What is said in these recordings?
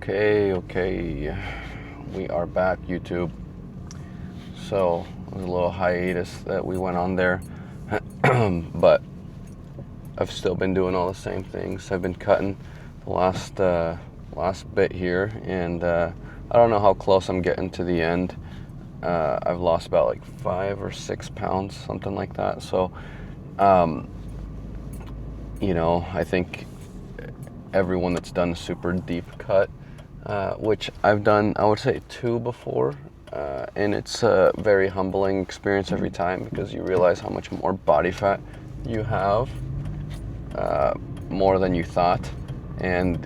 Okay. We are back, YouTube. So, it was a little hiatus that we went on there. But I've still been doing all the same things. I've been cutting the last bit here, and I don't know how close I'm getting to the end. I've lost about like 5 or 6 pounds, something like that. So, I think everyone that's done a super deep cut, which I've done, I would say 2 before, and it's a very humbling experience every time because you realize how much more body fat you have, more than you thought, and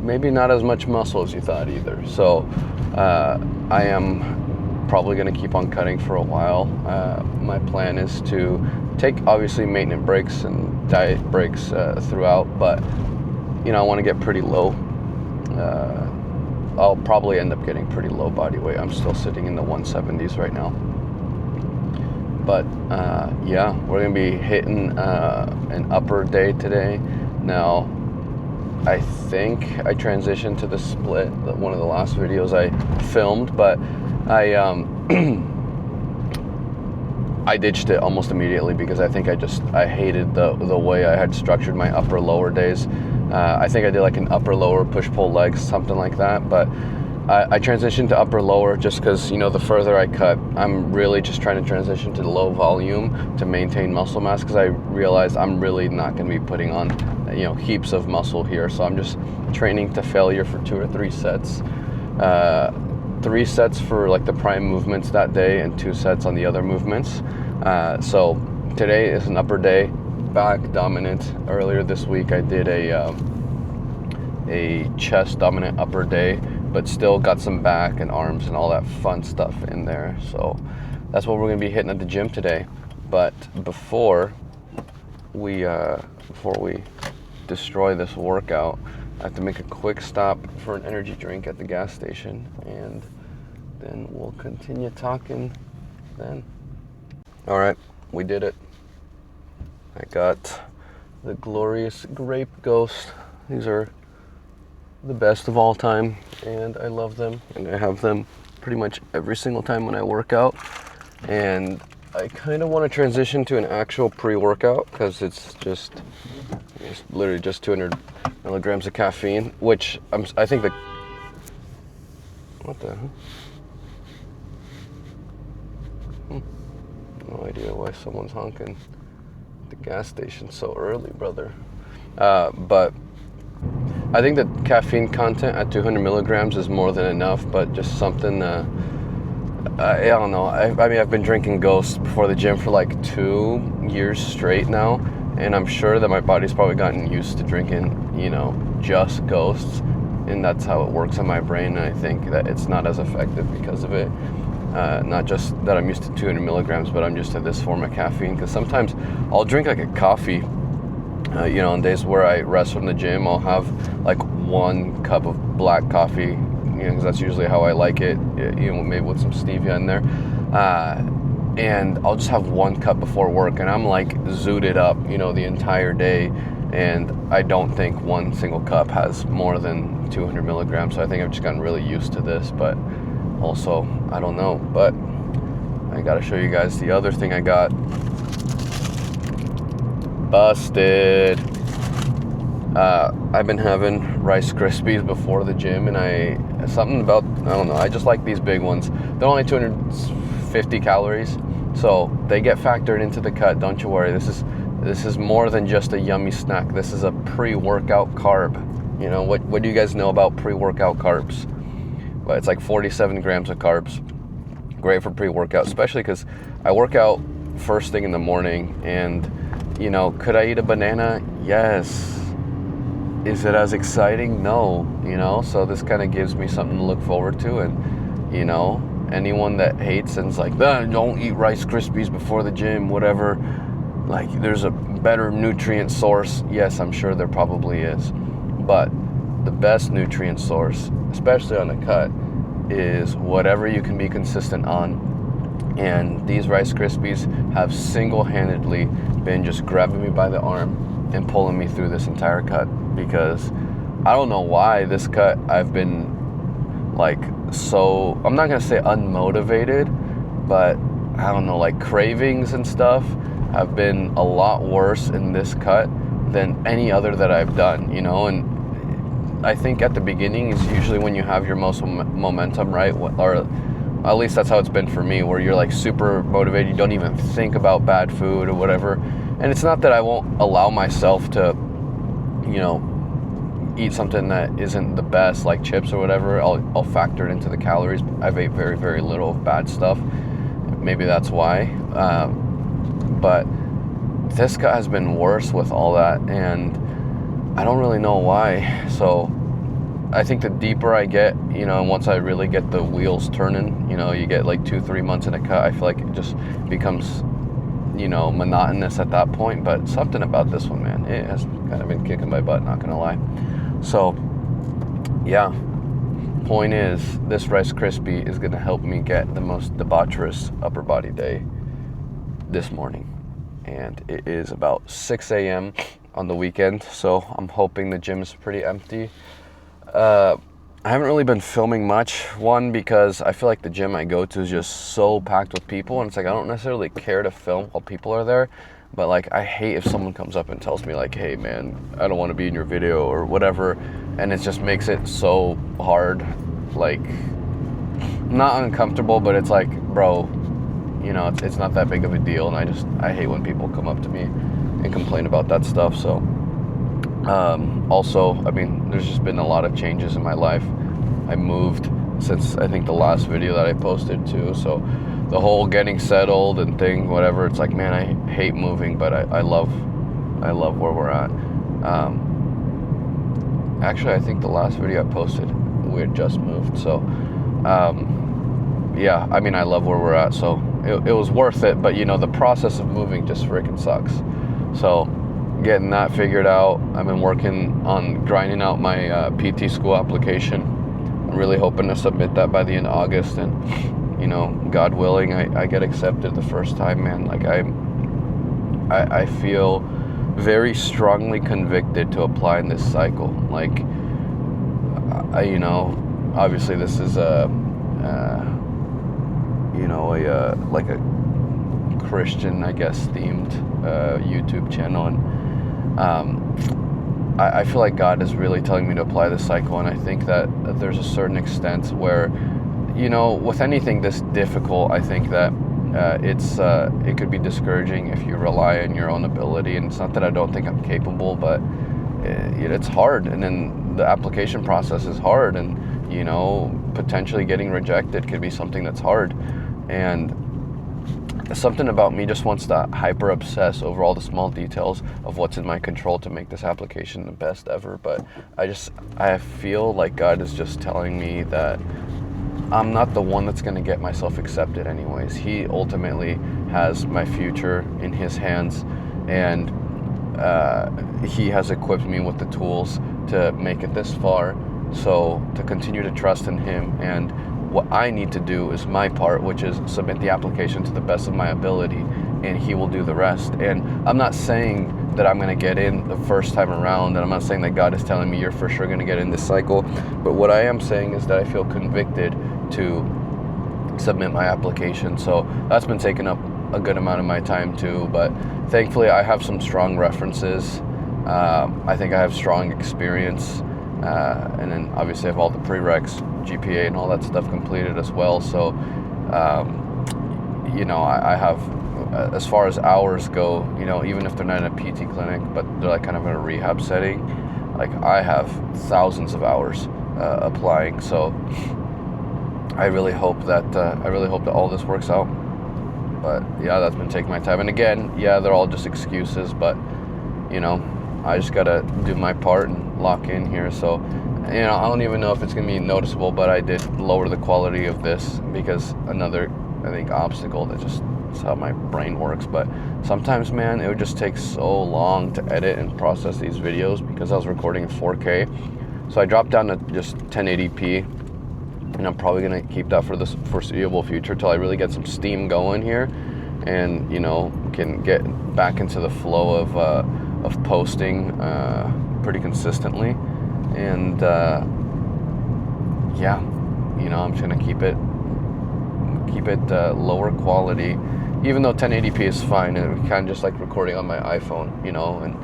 maybe not as much muscle as you thought either. So I am probably going to keep on cutting for a while. My plan is to take obviously maintenance breaks and diet breaks throughout, but I want to get pretty low. I'll probably end up getting pretty low body weight. I'm still sitting in the 170s right now. But we're going to be hitting an upper day today. Now, I think I transitioned to the split, one of the last videos I filmed, but I ditched it almost immediately because I think I hated the way I had structured my upper lower days. I think I did like an upper lower push pull legs, something like that, but I transitioned to upper lower just because the further I cut, I'm really just trying to transition to low volume to maintain muscle mass, because I realized I'm really not going to be putting on heaps of muscle here. So I'm just training to failure for 2 or 3 sets. 3 sets for like the prime movements that day and 2 sets on the other movements. So today is an upper day, back dominant. Earlier this week I did a chest dominant upper day, but still got some back and arms and all that fun stuff in there. So that's what we're going to be hitting at the gym today. But before we destroy this workout, I have to make a quick stop for an energy drink at the gas station, and then we'll continue talking then. All right, we did it. I got the glorious Grape Ghost. These are the best of all time, and I love them, and I have them pretty much every single time when I work out. And I kind of want to transition to an actual pre-workout because it's literally just 200 milligrams of caffeine, which I think that, what the hell? No idea why someone's honking at the gas station so early, brother. But I think that caffeine content at 200 milligrams is more than enough, but just something, I don't know. I mean, I've been drinking Ghost before the gym for like 2 years straight now, and I'm sure that my body's probably gotten used to drinking, just Ghosts, and that's how it works in my brain, and I think that it's not as effective because of it. Not just that I'm used to 200 milligrams, but I'm used to this form of caffeine, because sometimes I'll drink like a coffee. On days where I rest from the gym, I'll have like 1 cup of black coffee, because that's usually how I like it, maybe with some stevia in there. And I'll just have 1 cup before work, and I'm like zooted up, the entire day. And I don't think 1 single cup has more than 200 milligrams. So I think I've just gotten really used to this, but also, I don't know. But I gotta show you guys the other thing I got. Busted. I've been having Rice Krispies before the gym, and I don't know, I just like these big ones. They're only 250 calories, so they get factored into the cut, don't you worry. This is more than just a yummy snack. This is a pre-workout carb. What do you guys know about pre-workout carbs? Well, it's like 47 grams of carbs. Great for pre-workout, especially because I work out first thing in the morning, and could I eat a banana? Yes. Is it as exciting? No. So this kind of gives me something to look forward to. And, anyone that hates and's like, don't eat Rice Krispies before the gym, whatever. Like, there's a better nutrient source. Yes, I'm sure there probably is. But the best nutrient source, especially on the cut, is whatever you can be consistent on. And these Rice Krispies have single-handedly been just grabbing me by the arm and pulling me through this entire cut, because I don't know why this cut I've been like, so I'm not gonna say unmotivated, but I don't know, like cravings and stuff have been a lot worse in this cut than any other that I've done, you know. And I think at the beginning is usually when you have your most momentum, right? Or at least that's how it's been for me, where you're like super motivated, you don't even think about bad food or whatever. And it's not that I won't allow myself to, you know, eat something that isn't the best, like chips or whatever. I'll factor it into the calories. I've ate very, very little of bad stuff. Maybe that's why. But this cut has been worse with all that, and I don't really know why. So I think the deeper I get, you know, once I really get the wheels turning, you know, you get like 2-3 months in a cut, I feel like it just becomes, you know, monotonous at that point. But something about this one, man, it has kind of been kicking my butt, not gonna lie. So yeah, point is, this Rice Krispie is gonna help me get the most debaucherous upper body day this morning. And it is about 6 a.m. on the weekend, so I'm hoping the gym is pretty empty. I haven't really been filming much, one, because I feel like the gym I go to is just so packed with people, and it's like I don't necessarily care to film while people are there, but like I hate if someone comes up and tells me like, hey man, I don't want to be in your video or whatever, and it just makes it so hard, like not uncomfortable, but it's like, bro, you know, it's not that big of a deal, and I hate when people come up to me and complain about that stuff. So also, I mean, there's just been a lot of changes in my life. I moved since I think the last video that I posted too, so the whole getting settled and thing, whatever, it's like, man, I hate moving, but I love where we're at. Actually, I think the last video I posted, we had just moved, so yeah, I mean, I love where we're at, so it was worth it. But you know, the process of moving just freaking sucks. So getting that figured out, I've been working on grinding out my PT school application. I'm really hoping to submit that by the end of August, and you know, God willing, I get accepted the first time, man. Like I feel very strongly convicted to apply in this cycle. Like you know, obviously this is you know, like a Christian, I guess, themed YouTube channel, and I feel like God is really telling me to apply this cycle, and I think that there's a certain extent where, you know, with anything this difficult, I think that it could be discouraging if you rely on your own ability, and it's not that I don't think I'm capable, but it's hard, and then the application process is hard, and you know, potentially getting rejected could be something that's hard. And something about me just wants to hyper obsess over all the small details of what's in my control to make this application the best ever. But I feel like God is just telling me that I'm not the one that's going to get myself accepted anyways. He ultimately has my future in his hands, and he has equipped me with the tools to make it this far. So to continue to trust in him, and what I need to do is my part, which is submit the application to the best of my ability, and he will do the rest. And I'm not saying that I'm going to get in the first time around, and I'm not saying that God is telling me you're for sure going to get in this cycle, but what I am saying is that I feel convicted to submit my application. So that's been taking up a good amount of my time too, but thankfully I have some strong references. I think I have strong experience, and then obviously I have all the prereqs, GPA and all that stuff completed as well. So you know, I have, as far as hours go, you know, even if they're not in a PT clinic, but they're like kind of in a rehab setting, like I have thousands of hours applying. So I really hope that all this works out. But yeah, that's been taking my time. And again, yeah, they're all just excuses, but you know, I just gotta do my part and lock in here. So, you know, I don't even know if it's gonna be noticeable, but I did lower the quality of this because another, I think, obstacle that just is how my brain works. But sometimes, man, it would just take so long to edit and process these videos because I was recording in 4K. So I dropped down to just 1080p, and I'm probably gonna keep that for the foreseeable future till I really get some steam going here, and you know, can get back into the flow of posting pretty consistently. And yeah, you know, I'm just gonna keep it lower quality, even though 1080p is fine, and kind of just like recording on my iPhone, you know. And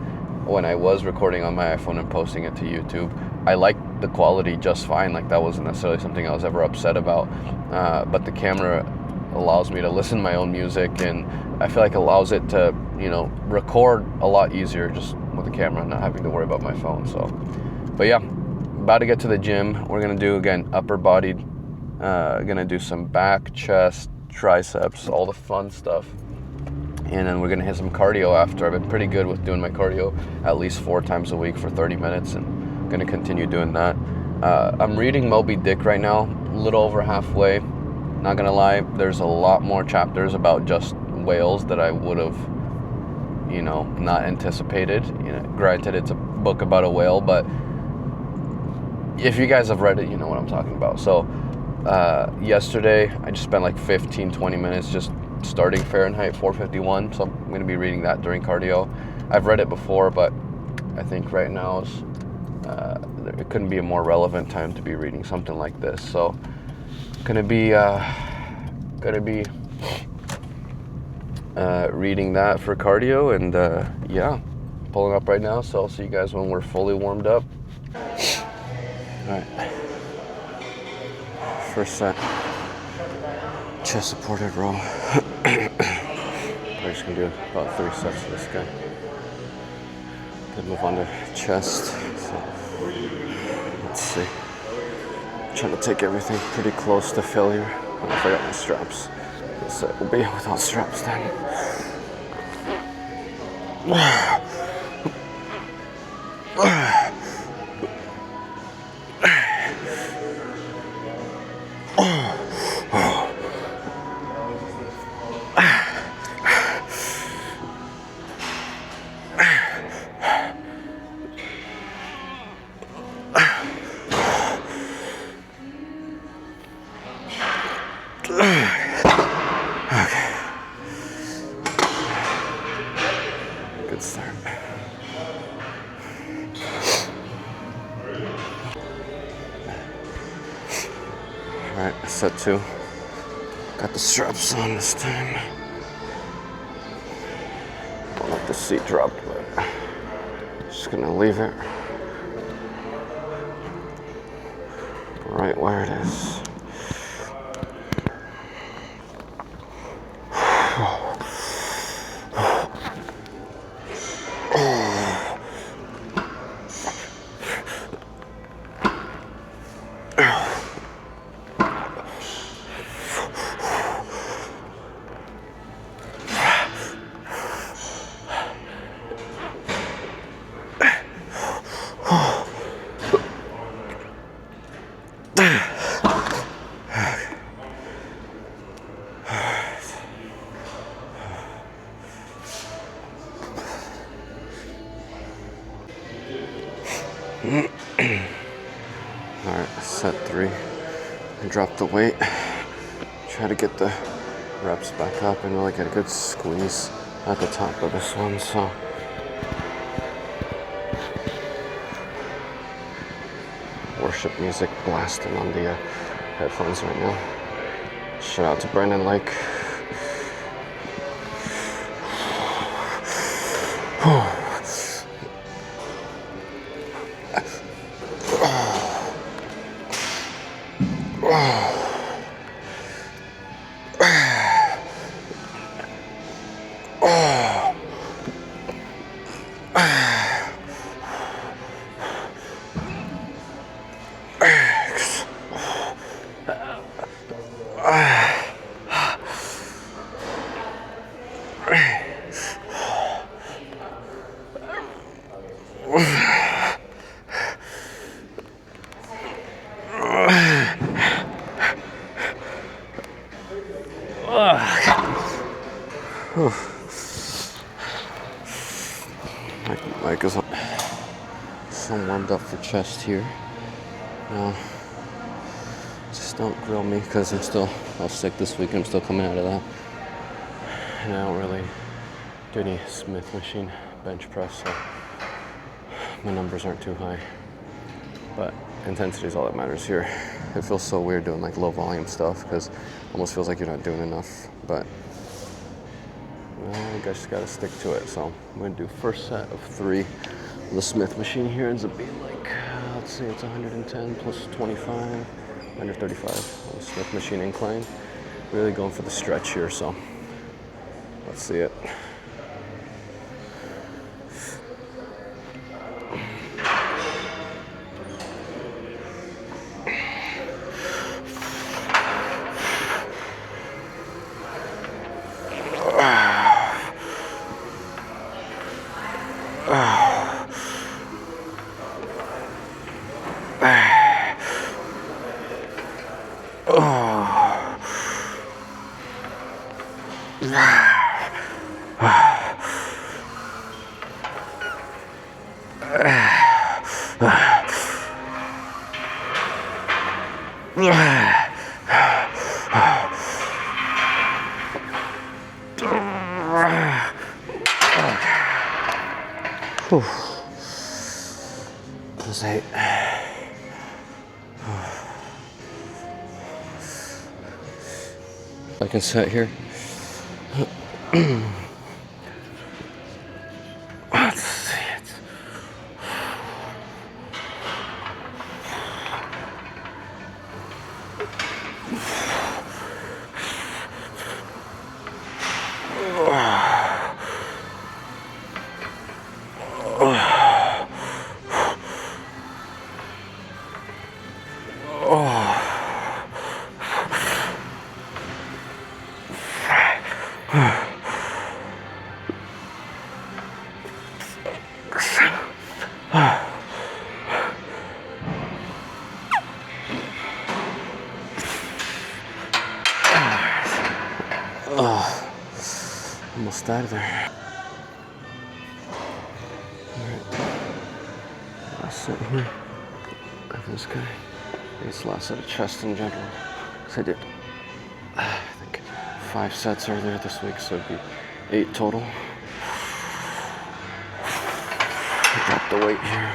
when I was recording on my iPhone and posting it to YouTube, I liked the quality just fine. Like, that wasn't necessarily something I was ever upset about. But the camera allows me to listen to my own music, and I feel like allows it to, you know, record a lot easier just with the camera, not having to worry about my phone. So, but yeah, about to get to the gym. We're gonna do, again, upper body, gonna do some back, chest, triceps, all the fun stuff. And then we're gonna hit some cardio after. I've been pretty good with doing my cardio at least 4 times a week for 30 minutes, and I'm gonna continue doing that. I'm reading Moby Dick right now, a little over halfway. Not gonna lie, there's a lot more chapters about just whales that I would have, you know, not anticipated. You know, granted, it's a book about a whale, but if you guys have read it, you know what I'm talking about. So yesterday, I just spent like 15-20 minutes just starting Fahrenheit 451, so I'm going to be reading that during cardio. I've read it before, but I think right now is it couldn't be a more relevant time to be reading something like this. So gonna be reading that for cardio, and yeah, pulling up right now. So I'll see you guys when we're fully warmed up. All right, first set, chest supported row. I'm just gonna do about 3 sets of this guy. Then move on to chest. So let's see. I'm trying to take everything pretty close to failure. I forgot my straps. This set will be without straps then. Good start. Alright, set 2. Got the straps on this time. Don't like the seat dropped, but just gonna leave it right where it is. Alright, set 3. I dropped the weight. Try to get the reps back up and really get a good squeeze at the top of this one. So worship music blasting on the headphones right now. Shout out to Brandon Lake. Mike is so warmed up for chest here. Now, just don't grill me because I'm still sick this week. I'm still coming out of that. And I don't really do any Smith machine bench press, so my numbers aren't too high. But intensity is all that matters here. It feels so weird doing like low volume stuff because it almost feels like you're not doing enough. But I guess you gotta stick to it. So I'm gonna do first set of 3. The Smith machine here ends up being like, let's say it's 110 plus 25, 135 on the Smith machine incline. Really going for the stretch here, so let's see it. That's 8. I can set here. Let's see it. Almost out of there. Alright. Last set here. Of this guy. It's last set of chest in general. So I did, I think, 5 sets earlier this week, so it'd be 8 total. I dropped the weight here.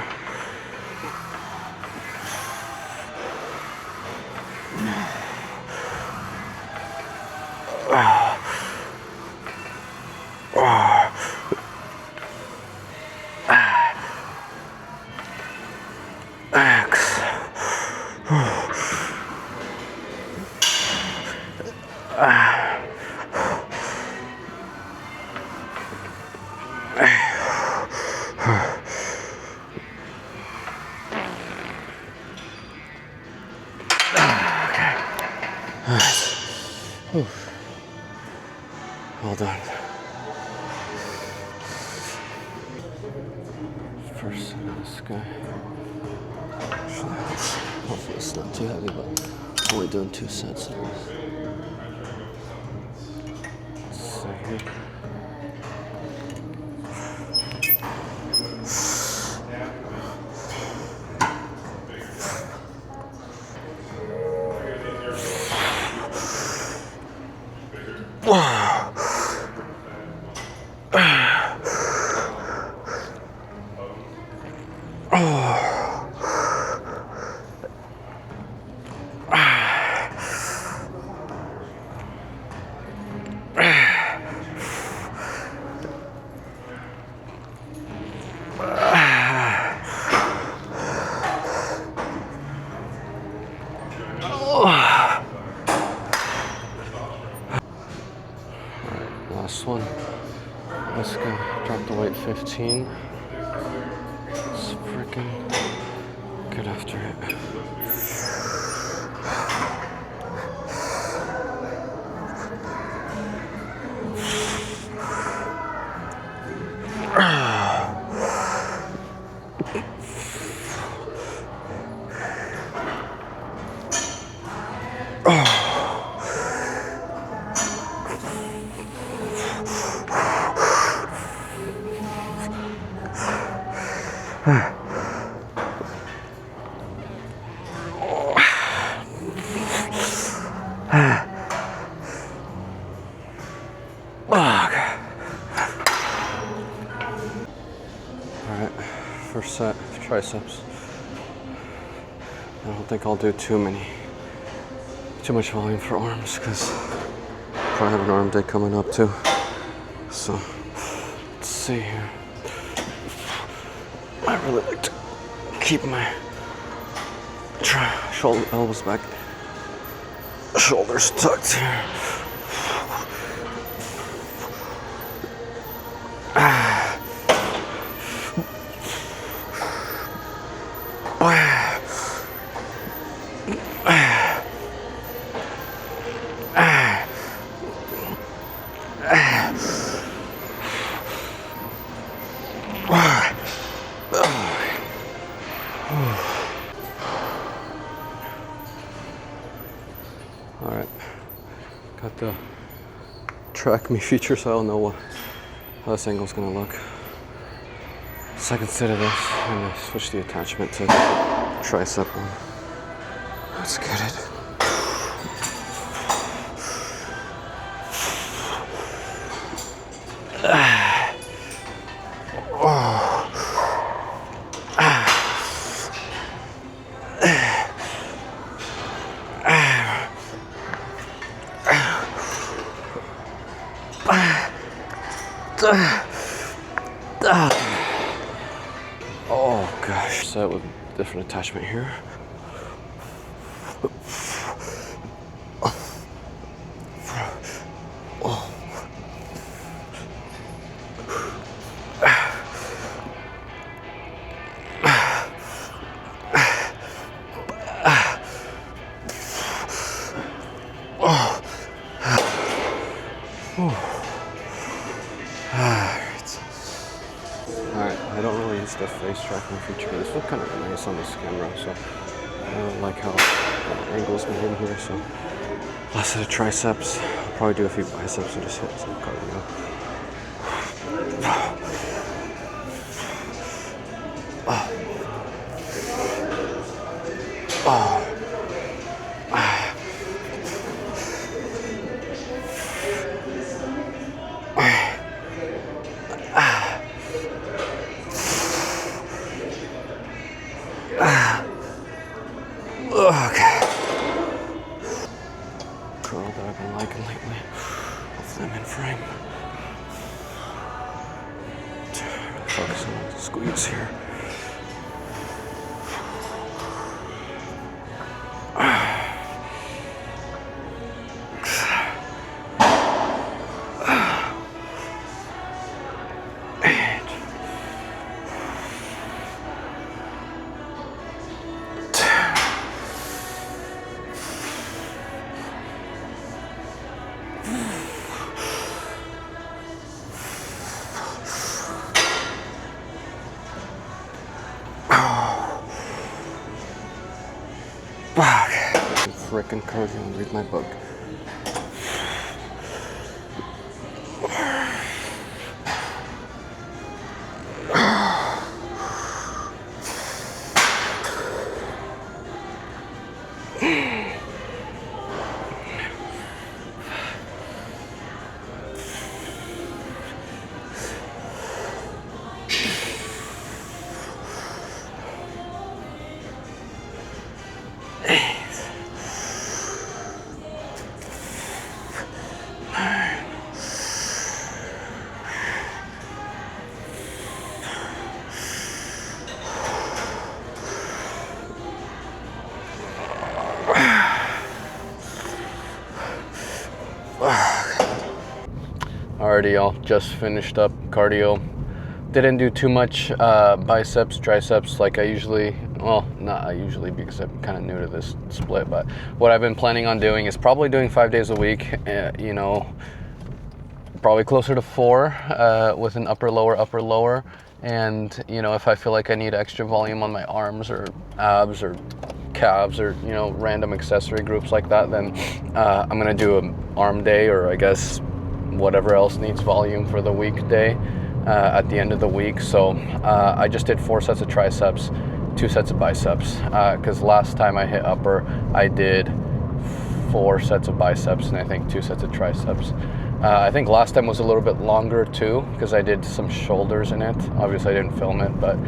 Well done. First set of this guy. Hopefully it's not too heavy, but only doing 2 sets of this. So here. Last one. Let's go. Drop the weight 15. Let's freaking get after it. Alright, first set, triceps. don't think I'll do too much volume for arms because probably have an arm day coming up too. So let's see here. I really like to keep my shoulder, elbows back, shoulders tucked here. Alright, got the track me feature so I'll know how this angle's gonna look. Second set of this, I'm gonna switch the attachment to the tricep one. Let's get it. Oh gosh, set with different attachment here. Alright, I don't really use the face tracking feature, but this looks kind of nice on this camera, so I don't like how the angle's made in here, so last set of triceps, I'll probably do a few biceps and just hit some cardio. Okay. Curl that I've been liking lately. Hopefully I'm in frame. Focus on the squeeze here. Frickin' cardio and read my book. Alrighty, y'all, just finished up cardio. Didn't do too much biceps, triceps like I usually, well, not I usually because I'm kind of new to this split, but what I've been planning on doing is probably doing 5 days a week, you know, probably closer to 4 with an upper lower. And, you know, if I feel like I need extra volume on my arms or abs or calves or, you know, random accessory groups like that, then I'm gonna do an arm day, or I guess whatever else needs volume for the weekday at the end of the week. So I just did 4 sets of triceps, 2 sets of biceps, because last time I hit upper, I did 4 sets of biceps and I think 2 sets of triceps. I think last time was a little bit longer too, because I did some shoulders in it. Obviously I didn't film it, but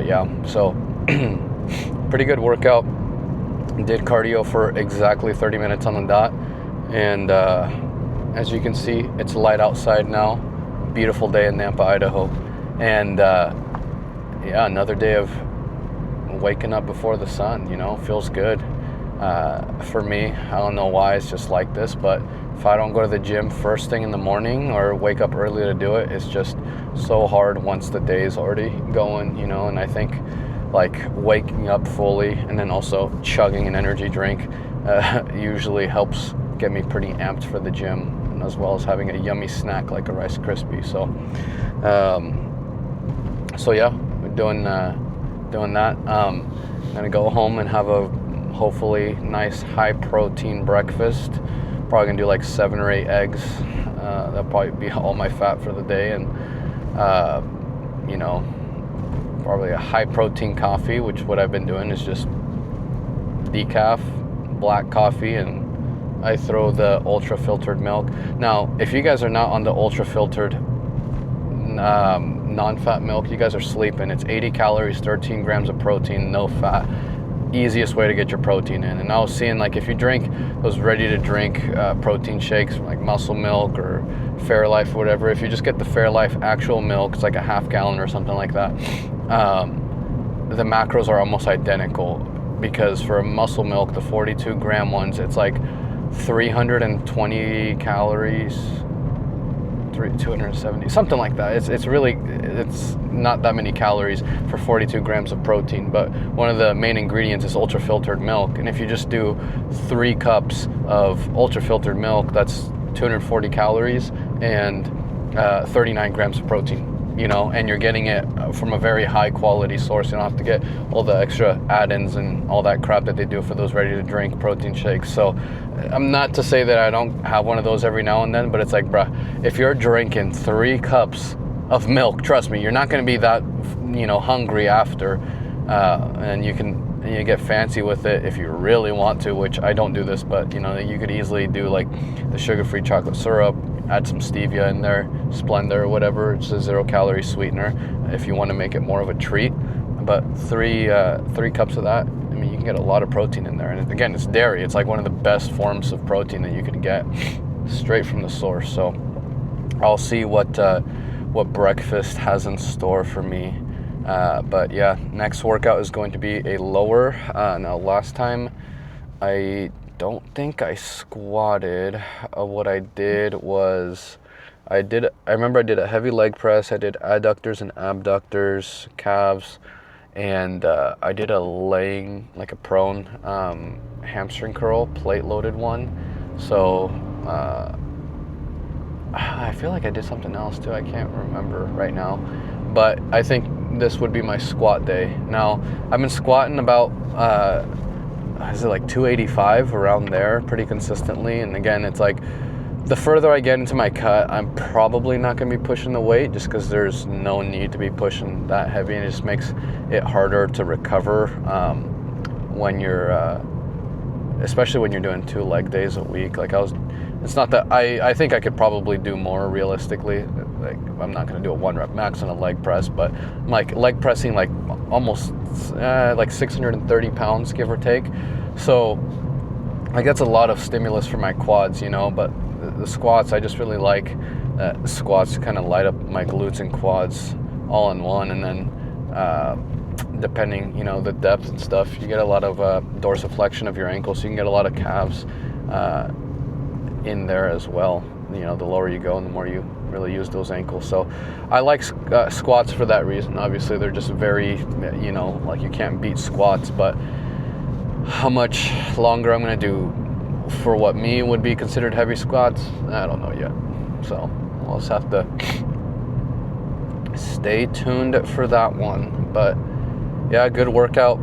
yeah, so pretty good workout. Did cardio for exactly 30 minutes on the dot. And as you can see, it's light outside now. Beautiful day in Nampa, Idaho. And yeah, another day of waking up before the sun, feels good. For me, I don't know why it's just like this, but if I don't go to the gym first thing in the morning or wake up early to do it, it's just so hard once the day is already going, and I think like waking up fully and then also chugging an energy drink usually helps get me pretty amped for the gym, as well as having a yummy snack like a Rice Krispie. So yeah, we're doing that. I'm gonna go home and have a hopefully nice high protein breakfast. Probably gonna do like 7 or 8 eggs. That'll probably be all my fat for the day, and probably a high protein coffee, which what I've been doing is just decaf, black coffee, and I throw the ultra filtered milk. Now, if you guys are not on the ultra filtered non-fat milk, you guys are sleeping. It's 80 calories, 13 grams of protein, no fat. Easiest way to get your protein in. And I was seeing, like, if you drink those ready to drink protein shakes like Muscle Milk or Fairlife or whatever, if you just get the Fairlife actual milk, it's like a half gallon or something like that, the macros are almost identical, because for Muscle Milk, the 42 gram ones, it's like 320 calories, 270, something like that. It's not that many calories for 42 grams of protein, but one of the main ingredients is ultra filtered milk. And if you just do 3 cups of ultra filtered milk, that's 240 calories and 39 grams of protein, and you're getting it from a very high quality source. You don't have to get all the extra add-ins and all that crap that they do for those ready to drink protein shakes. So I'm not to say that I don't have one of those every now and then, but it's like, bruh, if you're drinking 3 cups of milk, trust me, you're not going to be that, hungry after, and you get fancy with it if you really want to, which I don't do this, but you could easily do like the sugar-free chocolate syrup, add some stevia in there, Splenda or whatever. It's a 0-calorie sweetener if you want to make it more of a treat. But 3 cups of that, you can get a lot of protein in there. And again, it's dairy. It's like one of the best forms of protein that you can get straight from the source. So I'll see what breakfast has in store for me. But yeah, next workout is going to be a lower. Now last time I don't think I squatted. What I did was I remember I did a heavy leg press. I did adductors and abductors, calves, and I did a laying, like a prone hamstring curl, plate loaded one. So I feel like I did something else too. I can't remember right now, but I think this would be my squat day. Now I've been squatting about is it like 285 around there pretty consistently, and again, it's like the further I get into my cut, I'm probably not going to be pushing the weight, just because there's no need to be pushing that heavy, and it just makes it harder to recover when you're especially when you're doing 2 leg days a week. It's not that I think I could probably do more realistically. Like, I'm not going to do a 1 rep max on a leg press, but I'm like leg pressing like almost like 630 pounds, give or take. So like that's a lot of stimulus for my quads, but the squats, I just really like squats kind of light up my glutes and quads all in one. And then depending, the depth and stuff, you get a lot of dorsiflexion of your ankles, so you can get a lot of calves in there as well. The lower you go and the more you really use those ankles. So I like squats for that reason. Obviously they're just very, like you can't beat squats, but how much longer I'm going to do for what me would be considered heavy squats, I don't know yet. So I'll just have to stay tuned for that one. But yeah, good workout.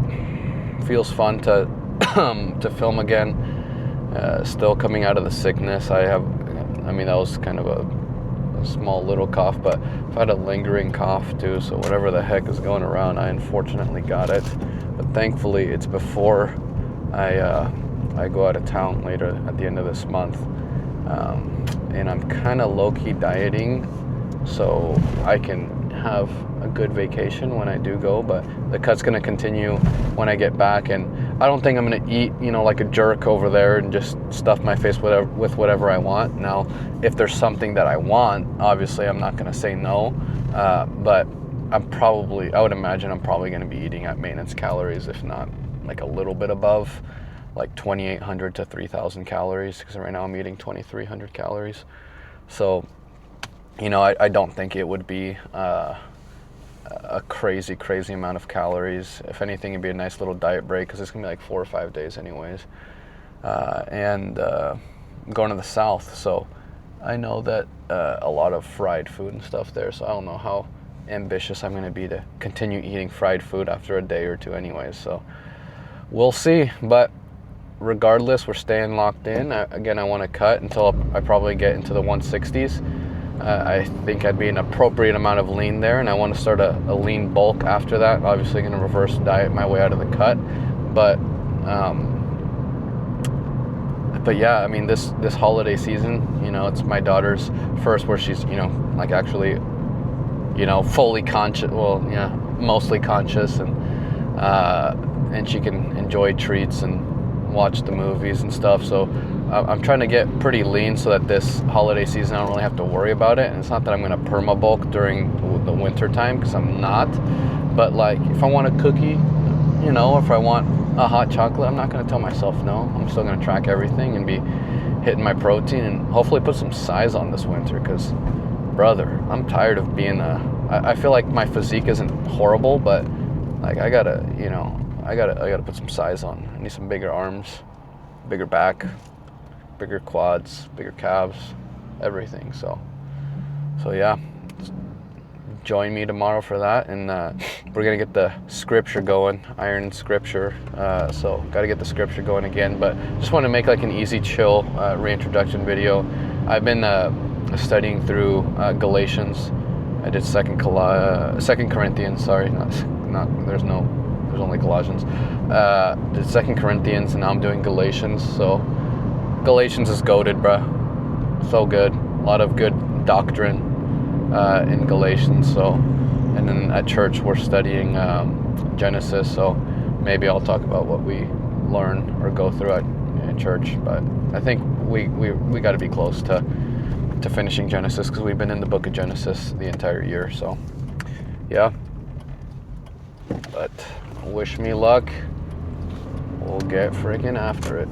Feels fun to to film again. Still coming out of the sickness. That was kind of a small little cough, but I've had a lingering cough too, so whatever the heck is going around, I unfortunately got it. But thankfully it's before I go out of town later at the end of this month. And I'm kind of low-key dieting, so I can have a good vacation when I do go, but the cut's going to continue when I get back. And I don't think I'm going to eat, like a jerk over there and just stuff my face with whatever I want. Now, if there's something that I want, obviously I'm not going to say no, but I would imagine I'm probably going to be eating at maintenance calories, if not like a little bit above, like 2,800 to 3,000 calories, because right now I'm eating 2,300 calories. So, I don't think it would be a crazy amount of calories. If anything, it'd be a nice little diet break, because it's going to be like 4 or 5 days anyways. And I'm going to the south, so I know that a lot of fried food and stuff there, so I don't know how ambitious I'm going to be to continue eating fried food after a day or two anyways. So we'll see, but regardless, we're staying locked in. Again, I want to cut until I probably get into the 160s. I think I'd be an appropriate amount of lean there, and I want to start a lean bulk after that. Obviously going to reverse diet my way out of the cut, but yeah, I mean, this holiday season, it's my daughter's first where she's, like actually, fully conscious, mostly conscious, and she can enjoy treats and watch the movies and stuff. So I'm trying to get pretty lean so that this holiday season I don't really have to worry about it. And it's not that I'm going to perma bulk during the winter time, because I'm not. But like, if I want a cookie, if I want a hot chocolate, I'm not going to tell myself no. I'm still going to track everything and be hitting my protein and hopefully put some size on this winter, because brother, I'm tired of being I feel like my physique isn't horrible, but like I gotta put some size on. I need some bigger arms, bigger back, bigger quads, bigger calves, everything. So yeah, join me tomorrow for that, and we're gonna get the scripture going, iron scripture. So got to get the scripture going again, but just want to make like an easy, chill reintroduction video. I've been studying through Galatians. I did Second Corinthians. Sorry, there's only Colossians. Did 2 Corinthians, and now I'm doing Galatians. So Galatians is goated, bruh. So good. A lot of good doctrine in Galatians. So, and then at church we're studying Genesis. So maybe I'll talk about what we learn or go through at church. But I think we got to be close to finishing Genesis, because we've been in the book of Genesis the entire year. So yeah. But wish me luck. We'll get freaking after it.